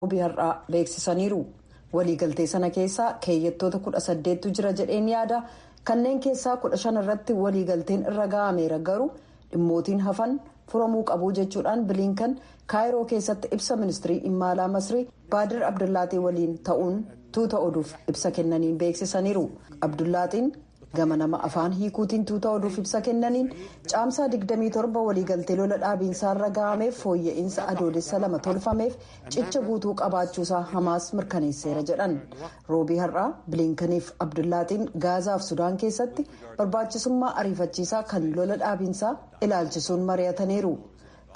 roobii har'aa beeksisaniiru. Waliigaltee sana keessaa keeyyattoota 18tu jira jedheen yaada. Kanneen keessaa 15 irratti waliigalteen irra ga'ameera garuu dhimmootiin hafan furamuu qabu jechuudhaan Bilinkan kaayiroo keessatti ibsa ministirii dhimma alaa Masrii Baadir Abdullaatii waliin ta'uun tuuta oduuf ibsa kennaniin beeksisaniiru. Abdullaatiin gama nama afaan hiikuutiin tuuta oduuf ibsa kennaniin caamsaa 27 waliigaltee lola dhaabiinsaa irra ga'ameef fooyya'insa adoolessa 2 tolfameef cicha guutuu qabaachuusaa Hamaas mirkaneesseera jedhan. Roobii har'aa Bilinkaniif Abdullaatiin Gaazaaf Sudaan keessatti barbaachisummaa ariifachiisaa kan lola dhaabiinsaa ilaalchisuun mari'ataniiru.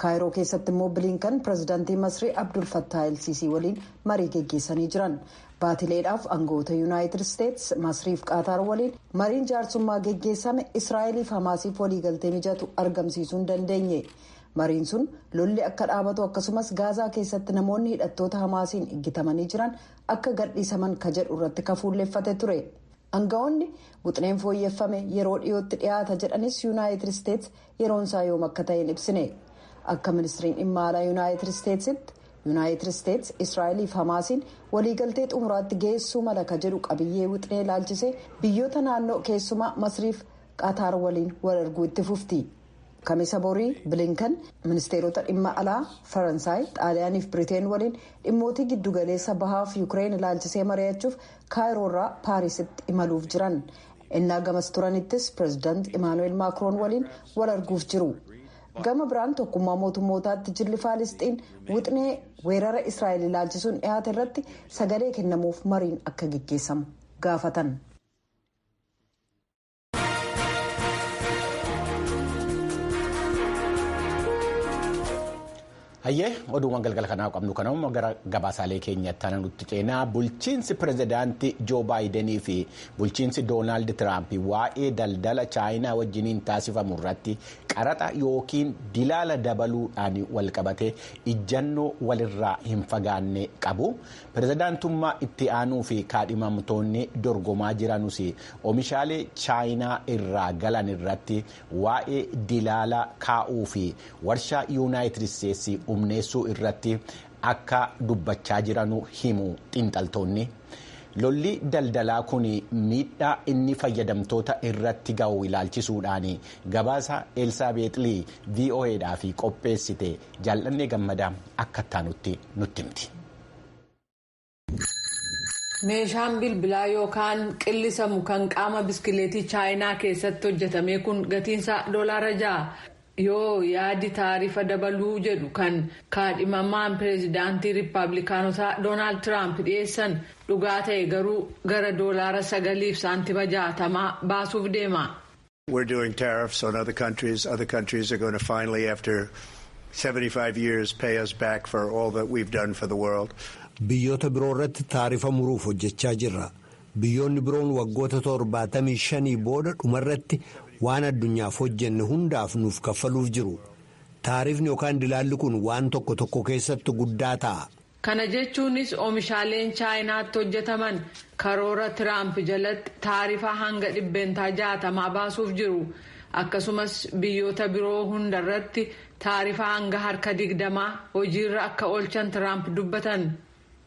Kaayiroo keessatti immoo Bilinkan pirezidaantii Masrii Abdul Fattah El-Sisii waliin marii geggeessanii jiran. Baatileedhaaf aangawoota Yuunaayitid Isteetsi Masriif Qaataar waliin mariin jaarsummaa geggeessame Israa'eliif Hamaasiif waliigaltee mijatu argamsiisuu hin dandeenye. Mariin sun lolli akka dhaabatu akkasumas Gaazaa keessatti namoonni hidhattoota Hamaasiin eeggatamanii jiran akka gadhiisaman ka jedhu irratti kafuulleeffate ture. Aangawoonni wuxneen fooyyeffame yeroo dhiyootti dhiyaata jedhanis Yuunaayitid Isteetsi yeroonsaa yoom akka ta'e hin ibsine. Akka ministiriin dhimma alaa Yuunaayitid Isteetsitti Yuunaayitid Isteetsi Israa'eliif Hamaasiin waliigaltee xumuraatti geessuu mala ka jedhu qabiyyee wuxnee ilaalchisee biyyoota naannoo keessumaa Masriif Qaataar waliin wal arguu itti fufti. Kamisa borii Bilinkan ministeerota dhimma alaa Faransaay, Xaaliyaaniif Biriteen waliin dhimmootii giddugaleessa bahaaf Yuukireen ilaalchisee mari'achuuf Kaayiroorraa Paarisitti imaluuf jiran. Innaa gamas turanittis pireezidaantii Imaanu'eel Maakiroon waliin wal arguuf jiru. Gama biraan tokkummaa mootummootaatti jilli Faalisxiin wuxnee weerara Israa'el ilaalchisuun dhiyaate irratti sagalee kennamuuf mariin akka geggeessamu gaafatan. Hayyee oduuwwan galgala kanaa qabnu kanammoo gara gabaasaalee keenyatti ana nutti ceenaa bulchiinsi pirezidaantii Joo Baayidenii fi bulchiinsi Doonaald Tiraamp waa'ee daldala chaayinaa wajjiniin taasifamu irratti qaraxa yookiin dilaala dabaluudhaan walqabate ijjannoo walirraa hin fagaanne qabu. Pirezidaantummaa itti aanuu fi kaadhimamtoonni dorgomaa jiranus oomishaalee chaayinaa irraa galan irratti waa'ee dilaala kaa'uu fi warshaa Yuunaayitid Isteetsi humneessuu irratti akka dubbachaa jiranu himu xiinxaltoonni. Lolli daldalaa kun miidhaa inni fayyadamtoota irratti ga'u ilaalchisuudhaan gabaasa Elsaabeexlii VOA'dhaaf qopheessite Jaallannee Gammadaa akka taanutti nutti himti. Meeshaan bilbilaa yookaan qillisamu kan qaama biskileetii chaayinaa keessatti hojjetame kun gatiinsaa $6. Yoo yaadi taarifa dabaluu jedhu kan kaadhimamaan pireezidaantii riippaabilikaanotaa Doonaald Tiraamp dhiyeessan dhugaa ta'e garuu gara $9.60 baasuuf deema. We're doing tariffs on other countries. Other countries are going to finally, after 75 years, pay us back for all that we've done for the world. Biyyoota biroo irratti taarifa muruuf hojjechaa jirra. Biyyoonni biroon waggoota 75 booda dhumarratti waan addunyaaf hojjenne hundaaf nuuf kaffaluuf jiru. Taarifni yookaan dilaalli kun waan tokko tokko keessatti guddaa ta'a. Kana jechuunis oomishaaleen chaayinaatti hojjetaman karoora Tiraamp jalatti taarifa hanga 60% baasuuf jiru. Akkasumas biyyoota biroo hundarratti taarifa hanga harka 20 hojiirra akka oolchan Tiraamp dubbatan.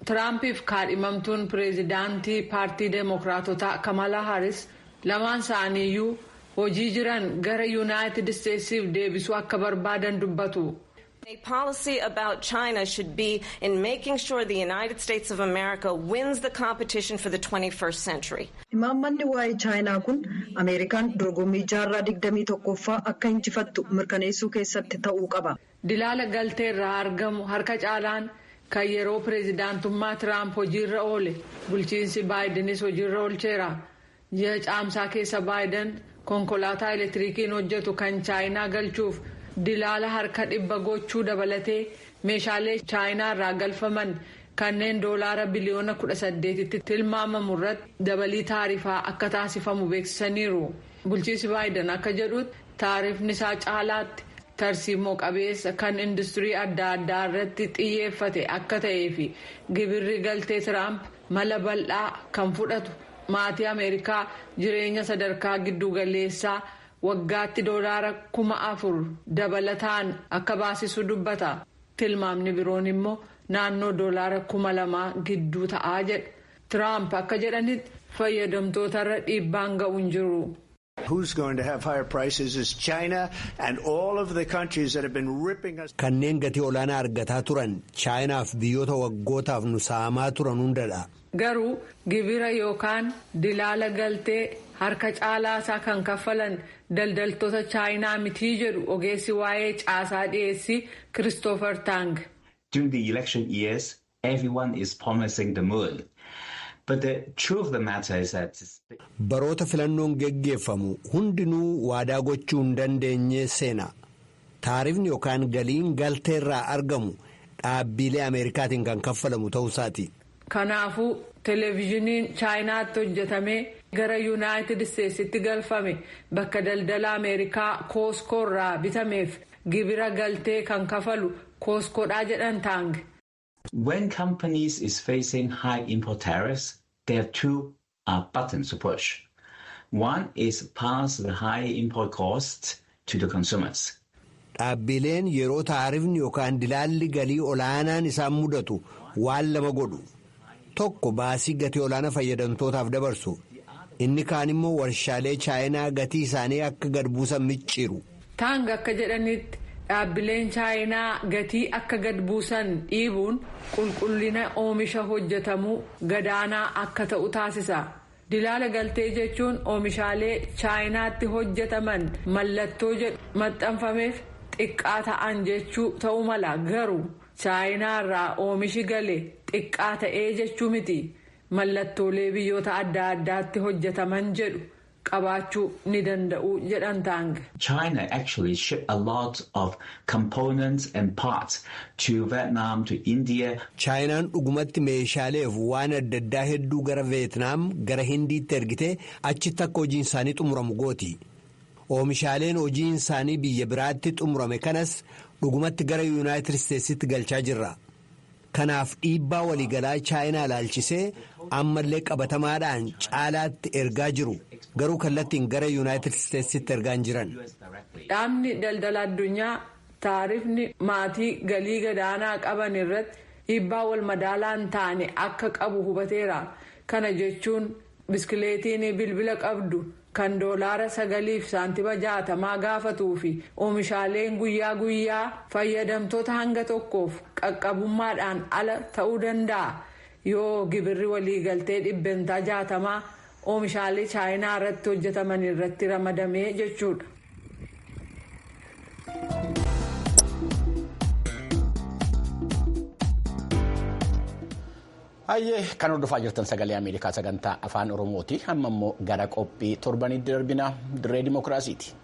Tiraampiif kaadhimamtuun pireezidaantii paartii Deemokiraatotaa Kamala Harris lamaan isaaniiyyuu hojii jiran gara Yuunaayitid Isteetsiif deebisuu akka barbaadan dubbatu. A policy about China should be in making sure the United States of America wins the competition for the 21st century. Imaammanni waa'ee chaayinaa kun Ameerikaan dorgommii jaarraa 21ffaa akka injifattu mirkaneessuu keessatti ta'uu qaba. Dilaala galtee irraa argamu harka caalaan kan yeroo pireezidaantummaa Tiraamp hojiirra oole bulchiinsi Baayidenis hojiirra oolcheera. Ji'a caamsaa keessa Baayiden konkolaataa elektiriikiin hojjetu kan chaayinaa galchuuf dilaala harka 100 gochuu dabalatee meeshaalee chaayinaa irraa galfaman kanneen $18 biliyoona tilmaamamu irratti dabalii taarifaa akka taasifamu beeksisaniiru. Bulchiinsi Baayiden akka jedhutti taarifni isaa caalaatti tarsiimoo qabeessa kan industirii adda addaa irratti xiyyeeffate akka ta'ee fi gibirri galtee Tiraamp mala bal'aa kan fudhatu maatii Ameerikaa jireenya sadarkaa giddugaleessaa waggaatti $4,000 dabalataan akka baasisu dubbata. Tilmaamni biroon immoo naannoo doolaara 2,000 gidduu ta'aa jedha. Tiraamp akka jedhanitti fayyadamtootarra dhiibbaan ga'u hin jiru. Who's going to have higher prices is China and all of the countries that have been ripping us. Kanneen gatii olaanaa argataa turan chaayinaaf biyyoota waggootaaf nu saamaa turan hundadha. Garuu gibira yookaan dilaala galtee harka caalaa isaa kan kaffalan daldaltoota chaayinaa mitii jedhu ogeessi waa'ee caasaa dhiyeessii Christopher Tang. During the election years, everyone is promising the moon. But the truth of the matter is that baroota filannoon geggeeffamu hundinuu waadaa gochuu hin dandeenye seena. Taarifni yookaan galiin galtee irraa argamu dhaabbilee Ameerikaatiin kan kaffalamu ta'uusaati. Kanaafuu televezyiiniin chaayinaatti hojjetamee gara Yuunaayitid Isteetsitti galfame bakka daldala Ameerikaa Costco irraa bitameef gibira galtee kan kafalu Costcoodhaa jedhan Tang. when companies is facing high import tariffs, there are two buttons to push. One is pass the high import costs to the consumers. Dhaabbileen yeroo taarifni yookaan dilaalli galii olaanaan isaan mudatu waan lama godhu. Tokko baasii gatii olaanaa fayyadamtootaaf dabarsu. Inni kaan immoo warshaalee chaayinaa gatii isaanii akka gad buusan micciiru. Tang akka jedhanitti dhaabbileen chaayinaa gatii akka gad buusan dhiibuun qulqullina oomisha hojjetamuu gadaanaa akka ta'u taasisa. Dilaala galtee jechuun oomishaalee chaayinaatti hojjetaman mallattoo jedhu maxxanfameef xiqqaa ta'an jechuu ta'uu mala garuu chaayinaarraa oomishi gale xiqqaa ta'ee jechuu miti. Mallattoolee biyyoota adda addaatti hojjetaman jedhu qabaachuu ni danda'u jedhan Tang. China actually ship a lot of components and parts to Vietnam, to India. Chaayinaan dhugumatti meeshaaleef waan adda addaa hedduu gara Vietnam, gara Hindiitti ergitee achitti akka hojiin isaanii xumuramu gooti. Oomishaaleen hojiin isaanii biyya biraatti xumurame kanas dhugumatti gara Yuunaayitid Isteetsitti galchaa jirra. Kanaaf dhiibbaa waliigalaa chaayinaa ilaalchisee ammallee qabatamaadhaan caalaatti ergaa jiru. Garuu kallattiin gara Yuunaayitid Isteetsitti ergaa hin jiran. Dhaabni daldala addunyaa taarifni maatii galii gadaanaa qaban irratti dhiibbaa wal madaalaan taane akka qabu hubateera. Kana jechuun biskileetiin bilbila qabdu kan doolaara 9.60 gaafatuu fi oomishaaleen guyyaa guyyaa fayyadamtoota hanga tokkoof qaqqabummaadhaan ala ta'uu danda'a. Yoo gibirri waliigaltee 60 oomishaalee chaayinaa irratti hojjetaman irratti ramadamee jechuudha. Hayyee kan hordofaa jirtan sagalee Ameerikaa sagantaa afaan Oromooti. Amma immoo gara qophii torbanitti darbina dirree dimookiraasiiti.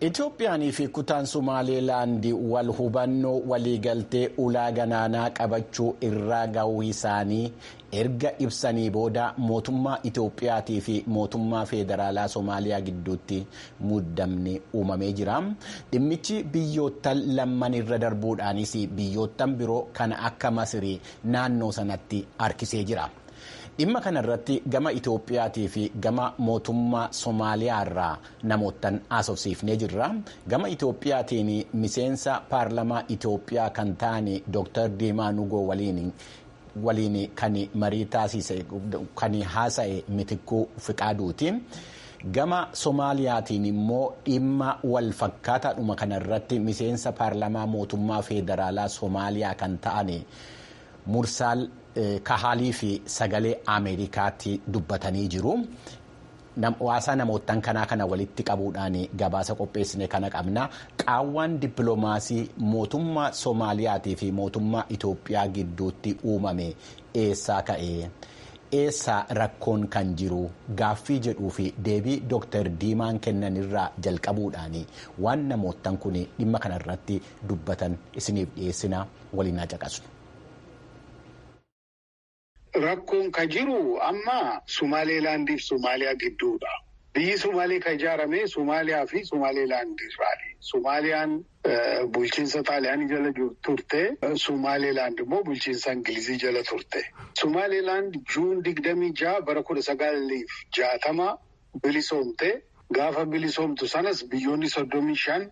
Itoophiyaanii fi kutaan Somaaliilaand wal hubannoo waliigaltee ulaa galaanaa qabachuu irraa gahuu isaanii erga ibsanii booda mootummaa Itoophiyaatii fi mootummaa federaalaa Somaaliyaa gidduutti muddamni uumamee jira. Dhimmichi biyyoottan lamman irra darbuudhaanis biyyoottan biroo kan akka Masirii naannoo sanatti harkisee jira. Dhimma kanarratti gama Itoophiyaatii fi gama mootummaa Somaaliyaa irraa namoottan haasofsiifnee jirra. Gama Itoophiyaatiin miseensa paarlamaa Itoophiyaa kan ta'an Dr. Diimaa Nugoo waliin kan marii taasise kan haasa'e Mitikkuu Fiqaaduuti. Gama Soomaaliyaatiin immoo dhimma wal fakkaataadhuma kanarratti miseensa paarlamaa mootummaa federaalaa Soomaaliyaa kan ta'an Mursaal Kahaalii fi sagalee Ameerikaatti dubbatanii jiru. Waasaa namoottan kana walitti qabuudhaan gabaasa qopheessine kana qabna. Qaawwaan dippiloomaasii mootummaa Soomaaliyaatii fi mootummaa Itoophiyaa gidduutti uumame eessaa ka'e? Eessaa rakkoon kan jiru? Gaaffii jedhuu fi deebii Dr. Diimaan kennanirraa jalqabuudhaan waan namoottan kun dhimma kanarratti dubbatan isiniif dhiyeessina waliin caqasnu. Rakkoon kan jiru amma Somaaliilaandii fi Somaaliyaa gidduudha. Biyyi Somaalee kan ijaarame Somaaliyaa fi Somaaliilaand irraati. Somaaliyaan bulchiinsa Xaaliyaanii jala turte. Sumaaleelaand immoo bulchiinsa Ingilizii jala turte. Sumaaleelaand Juun 26 bara 1960 bilisoomte. Gaafa bilisoomtu sanas biyyoonni 35